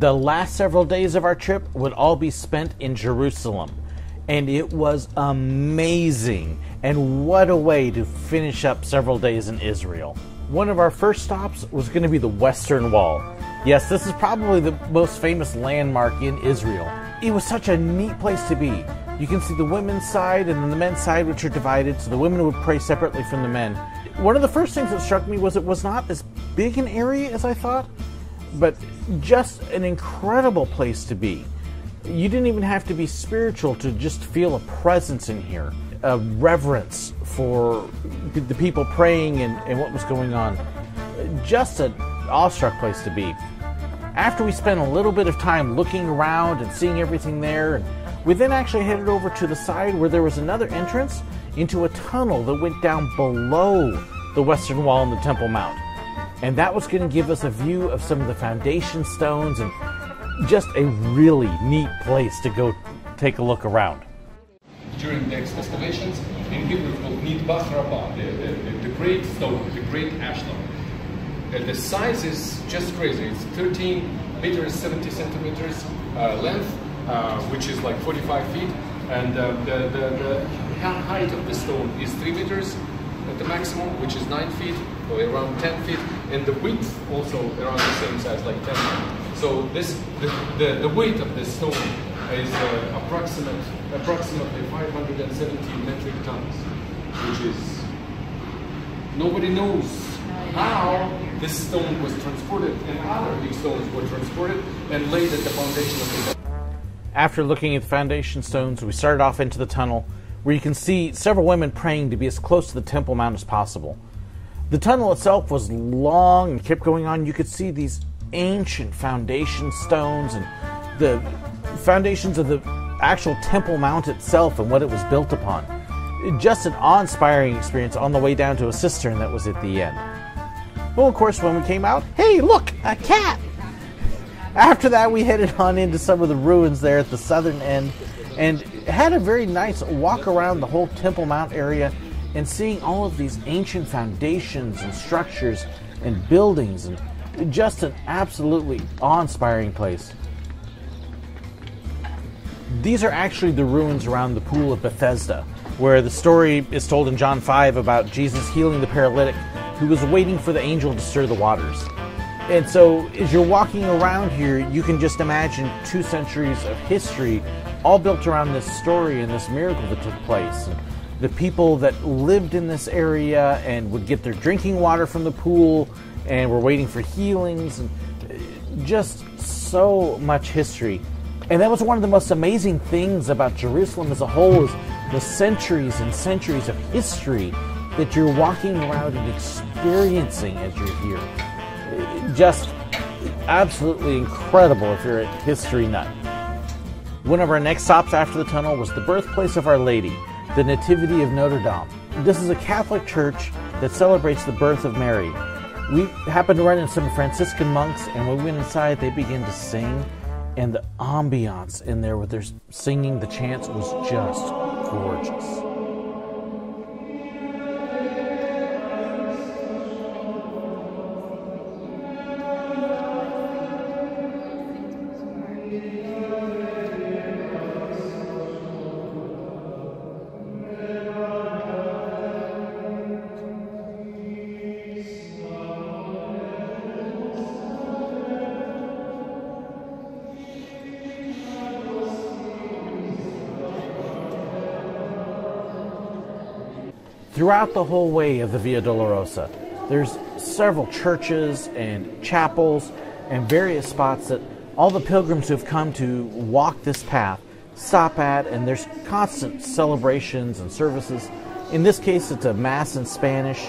The last several days of our trip would all be spent in Jerusalem, and it was amazing. And what a way to finish up several days in Israel. One of our first stops was going to be the Western Wall. Yes, this is probably the most famous landmark in Israel. It was such a neat place to be. You can see the women's side and then the men's side, which are divided, so the women would pray separately from the men. One of the first things that struck me was it was not as big an area as I thought, but just an incredible place to be. You didn't even have to be spiritual to just feel a presence in here, a reverence for the people praying and what was going on. Just an awestruck place to be. After we spent a little bit of time looking around and seeing everything there, we then actually headed over to the side where there was another entrance into a tunnel that went down below the Western Wall and the Temple Mount. And that was going to give us a view of some of the foundation stones and just a really neat place to go take a look around. During the excavations, in Hebrew it's called Nidbach Rabbah, the great stone, the great ash stone. The size is just crazy. It's 13 meters, 70 centimeters length, which is like 45 feet. And the height of the stone is 3 meters at the maximum, which is 9 feet, or around 10 feet. And the width also around the same size, like 10 feet. So the weight of this stone is approximately 570 metric tons, which is, nobody knows how this stone was transported and other big stones were transported and laid at the foundation of the temple. After looking at the foundation stones, we started off into the tunnel where you can see several women praying to be as close to the Temple Mount as possible. The tunnel itself was long and kept going on. You could see these ancient foundation stones and the foundations of the actual Temple Mount itself and what it was built upon. Just an awe-inspiring experience on the way down to a cistern that was at the end. Well, of course, when we came out, hey, look, a cat! After that, we headed on into some of the ruins there at the southern end and had a very nice walk around the whole Temple Mount area and seeing all of these ancient foundations and structures and buildings, and just an absolutely awe-inspiring place. These are actually the ruins around the Pool of Bethesda, where the story is told in John 5 about Jesus healing the paralytic who was waiting for the angel to stir the waters. And so as you're walking around here, you can just imagine 2 centuries of history all built around this story and this miracle that took place. And the people that lived in this area and would get their drinking water from the pool and were waiting for healings, and just so much history. And that was one of the most amazing things about Jerusalem as a whole, is the centuries and centuries of history that you're walking around and experiencing as you're here. Just absolutely incredible if you're a history nut. One of our next stops after the tunnel was the birthplace of Our Lady, the Nativity of Notre Dame. This is a Catholic church that celebrates the birth of Mary. We happened to run into some Franciscan monks, and when we went inside, they began to sing, and the ambiance in there with their singing, the chants, was just gorgeous. Throughout the whole way of the Via Dolorosa, there's several churches and chapels and various spots that all the pilgrims who have come to walk this path stop at, and there's constant celebrations and services. In this case, it's a Mass in Spanish.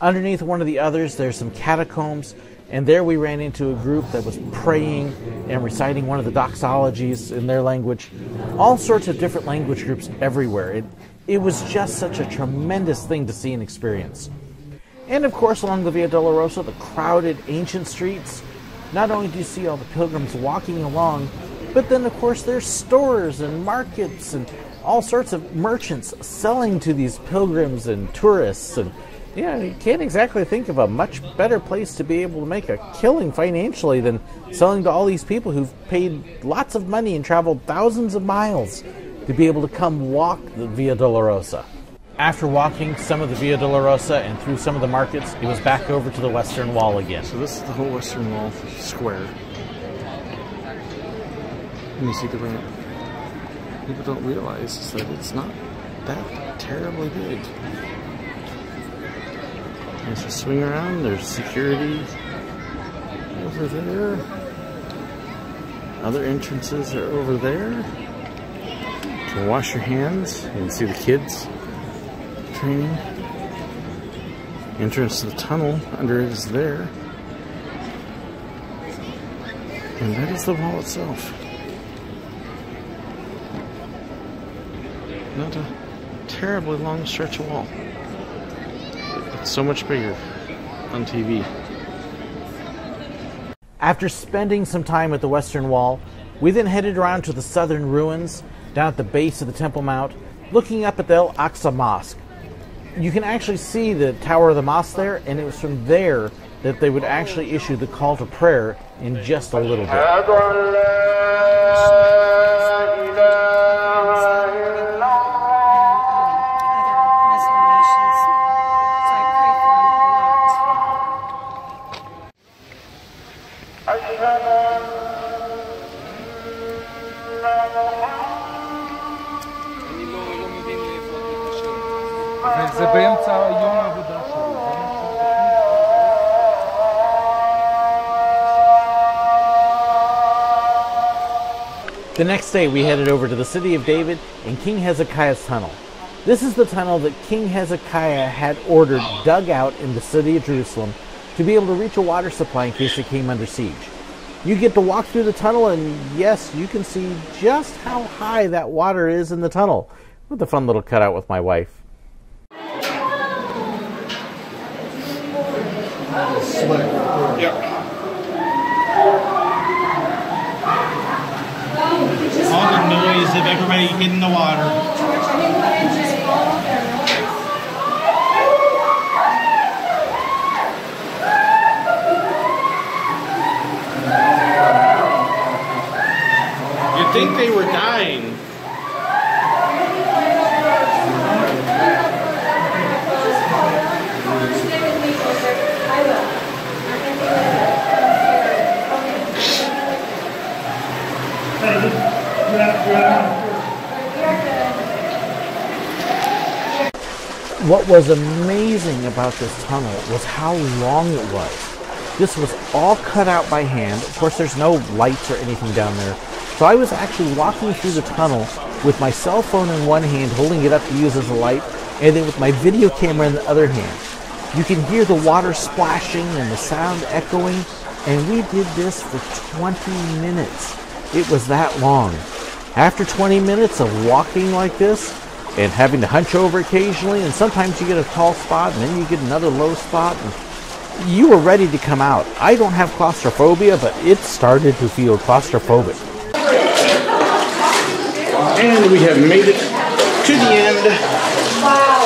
Underneath one of the others, there's some catacombs, and there we ran into a group that was praying and reciting one of the doxologies in their language. All sorts of different language groups everywhere. It was just such a tremendous thing to see and experience. And of course, along the Via Dolorosa, the crowded ancient streets, not only do you see all the pilgrims walking along, but then of course there's stores and markets and all sorts of merchants selling to these pilgrims and tourists. And Yeah, you can't exactly think of a much better place to be able to make a killing financially than selling to all these people who've paid lots of money and traveled thousands of miles to be able to come walk the Via Dolorosa. After walking some of the Via Dolorosa and through some of the markets, it was back over to the Western Wall again. So this is the whole Western Wall square. And you see the ramp. People don't realize that it's not that terribly big. There's a swing around, there's security over there. Other entrances are over there. To wash your hands, you can see the kids training. Entrance to the tunnel under it is there. And that is the wall itself. Not a terribly long stretch of wall. It's so much bigger on TV. After spending some time at the Western Wall, we then headed around to the southern ruins, down at the base of the Temple Mount, looking up at the El Aqsa Mosque. You can actually see the tower of the mosque there, and it was from there that they would actually issue the call to prayer in just a little bit. The next day we headed over to the City of David and King Hezekiah's tunnel. This is the tunnel that King Hezekiah had ordered dug out in the city of Jerusalem to be able to reach a water supply in case it came under siege. You get to walk through the tunnel, and yes, you can see just how high that water is in the tunnel. What a fun little cutout with my wife. Yeah. All the noise of everybody getting the water. You'd think they were dying. What was amazing about this tunnel was how long it was. This was all cut out by hand. Of course, there's no lights or anything down there. So I was actually walking through the tunnel with my cell phone in one hand, holding it up to use as a light, and then with my video camera in the other hand. You can hear the water splashing and the sound echoing, and we did this for 20 minutes. It was that long. After 20 minutes of walking like this, and having to hunch over occasionally, and sometimes you get a tall spot, and then you get another low spot, and you were ready to come out. I don't have claustrophobia, but it started to feel claustrophobic. And we have made it to the end. Wow,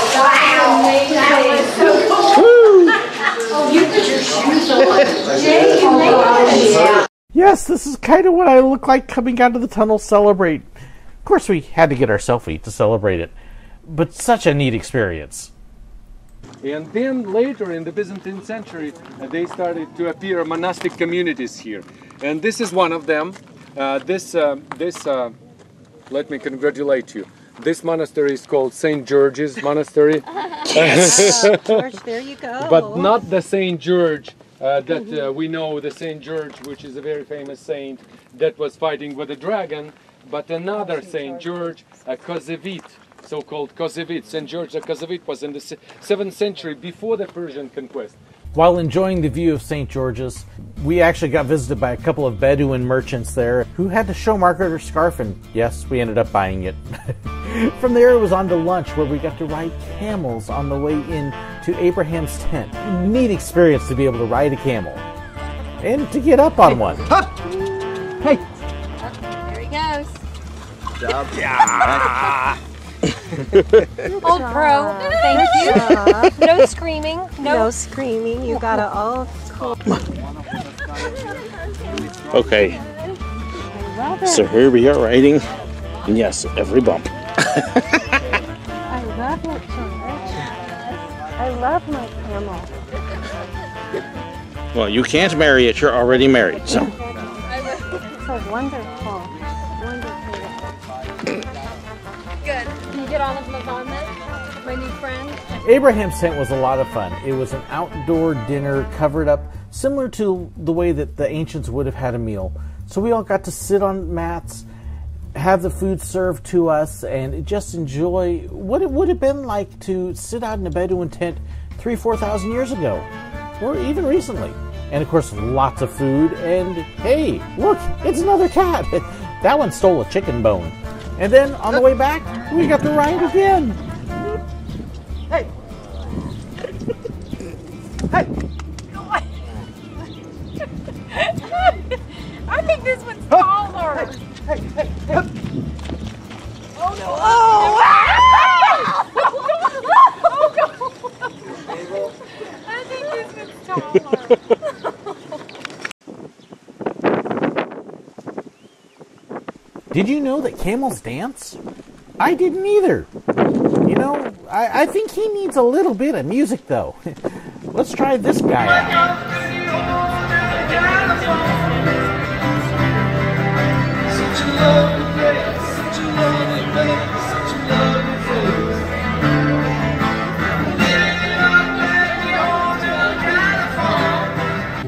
that was so cool. Woo! Oh, you put your shoes on. Jay, you made it. Yes, this is kind of what I look like coming out of the tunnel celebrate. Of course, we had to get our selfie to celebrate it, but such a neat experience. And then later in the Byzantine century, they started to appear monastic communities here. And this is one of them. Let me congratulate you. This monastery is called St. George's Monastery. Yes. George, there you go. But not the St. George that we know, the St. George, which is a very famous saint that was fighting with a dragon, but another St. George, a Kossevite, so-called Kossevite. St. George the Kossevite was in the 7th century before the Persian conquest. While enjoying the view of St. George's, we actually got visited by a couple of Bedouin merchants there who had to show Margaret her scarf, and yes, we ended up buying it. From there, it was on to lunch, where we got to ride camels on the way in to Abraham's tent. Neat experience to be able to ride a camel and to get up on one. Hey. There he goes. Good job. Yeah. Old pro. Thank you. No screaming. No screaming. You got it all cool. Okay. I love it. So here we are riding. And yes, every bump. I love it so much. I love my camel. Well, you can't marry it. You're already married. So. It's so wonderful. Wonderful. Good. Can you get all of them on this? My new friend. Abraham's tent was a lot of fun. It was an outdoor dinner covered up, similar to the way that the ancients would have had a meal. So we all got to sit on mats, have the food served to us, and just enjoy what it would have been like to sit out in a Bedouin tent 3,000-4,000 years ago, or even recently. And of course, lots of food, and hey, look, it's another cat. That one stole a chicken bone. And then on the way back, we got to ride again. Hey! Hey! I think this one's taller. Hey! Oh no! Oh! I think this one's taller. Did you know that camels dance? I didn't either. You know, I think he needs a little bit of music, though. Let's try this guy out.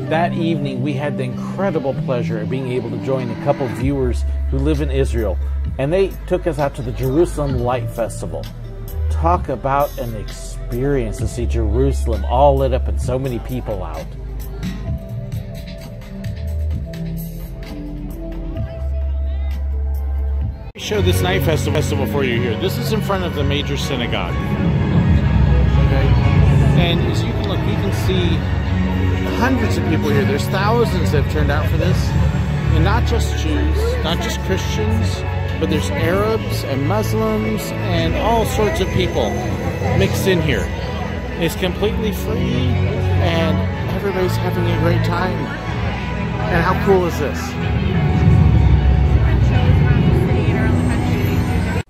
That evening, we had the incredible pleasure of being able to join a couple of viewers who live in Israel, and they took us out to the Jerusalem Light Festival. Talk about an experience to see Jerusalem all lit up and so many people out. Show this night festival for you here. This is in front of the major synagogue. Okay. And as you can look, you can see hundreds of people here. There's thousands that have turned out for this. And not just Jews, not just Christians, but there's Arabs and Muslims and all sorts of people mixed in here. It's completely free and everybody's having a great time. And how cool is this?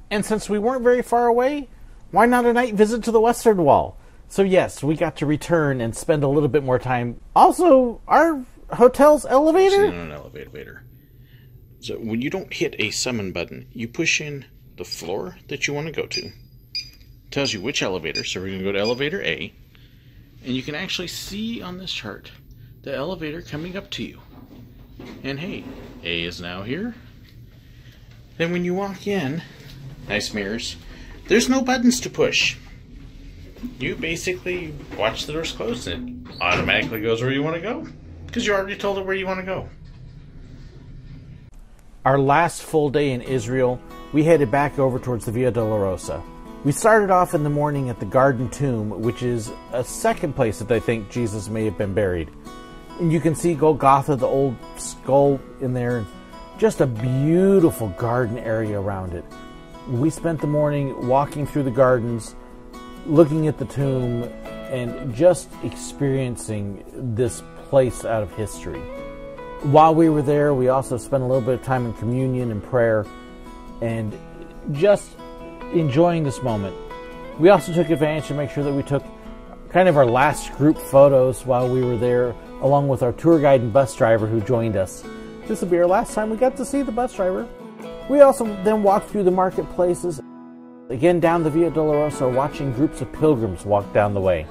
And since we weren't very far away, why not a night visit to the Western Wall? So yes, we got to return and spend a little bit more time. Also, our hotel's elevator? It's an elevator. So when you don't hit a summon button, you push in the floor that you want to go to. It tells you which elevator. So we're going to go to elevator A. And you can actually see on this chart the elevator coming up to you. And hey, A is now here. Then when you walk in, nice mirrors, there's no buttons to push. You basically watch the doors close and it automatically goes where you want to go. Because you already told it where you want to go. Our last full day in Israel, we headed back over towards the Via Dolorosa. We started off in the morning at the Garden Tomb, which is a second place that they think Jesus may have been buried. And you can see Golgotha, the old skull in there, and just a beautiful garden area around it. We spent the morning walking through the gardens, looking at the tomb, and just experiencing this place out of history. While we were there, we also spent a little bit of time in communion and prayer and just enjoying this moment. We also took advantage to make sure that we took kind of our last group photos while we were there, along with our tour guide and bus driver who joined us. This will be our last time we got to see the bus driver. We also then walked through the marketplaces, again down the Via Dolorosa, watching groups of pilgrims walk down the way.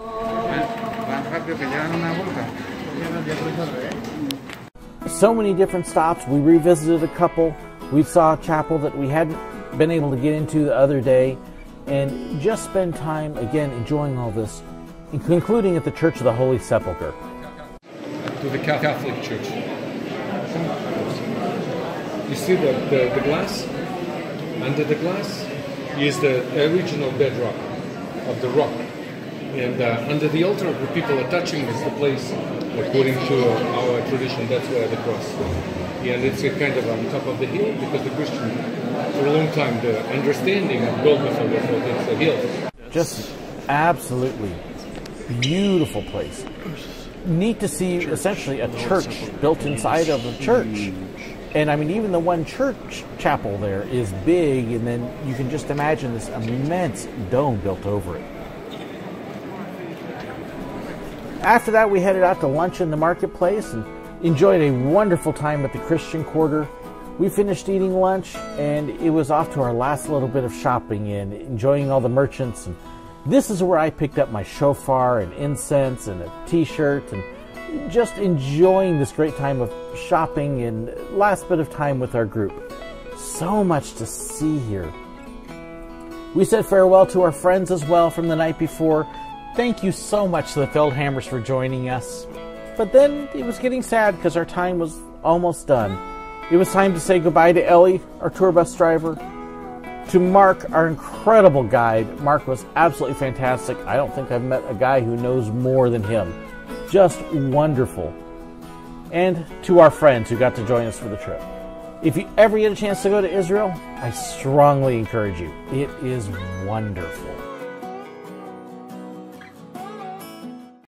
So many different stops. We revisited a couple. We saw a chapel that we hadn't been able to get into the other day, and just spend time again enjoying all this, and concluding at the Church of the Holy Sepulchre. To the Catholic Church. You see the glass? Under the glass is the original bedrock of the rock. And under the altar where people are touching is the place, according to our tradition, that's where the cross. And it's kind of on top of the hill because the Christian for a long time the understanding of Golgotha was that it's a hill. Just absolutely beautiful place. Neat to see essentially a church built inside of a church. And I mean, even the one church chapel there is big, and then you can just imagine this immense dome built over it. After that, we headed out to lunch in the marketplace and enjoyed a wonderful time at the Christian Quarter. We finished eating lunch, and it was off to our last little bit of shopping and enjoying all the merchants. And this is where I picked up my shofar and incense and a t-shirt, and just enjoying this great time of shopping and last bit of time with our group. So much to see here. We said farewell to our friends as well from the night before. Thank you so much to the Feldhammers for joining us. But then it was getting sad because our time was almost done. It was time to say goodbye to Ellie, our tour bus driver. To Mark, our incredible guide. Mark was absolutely fantastic. I don't think I've met a guy who knows more than him. Just wonderful. And to our friends who got to join us for the trip. If you ever get a chance to go to Israel, I strongly encourage you. It is wonderful.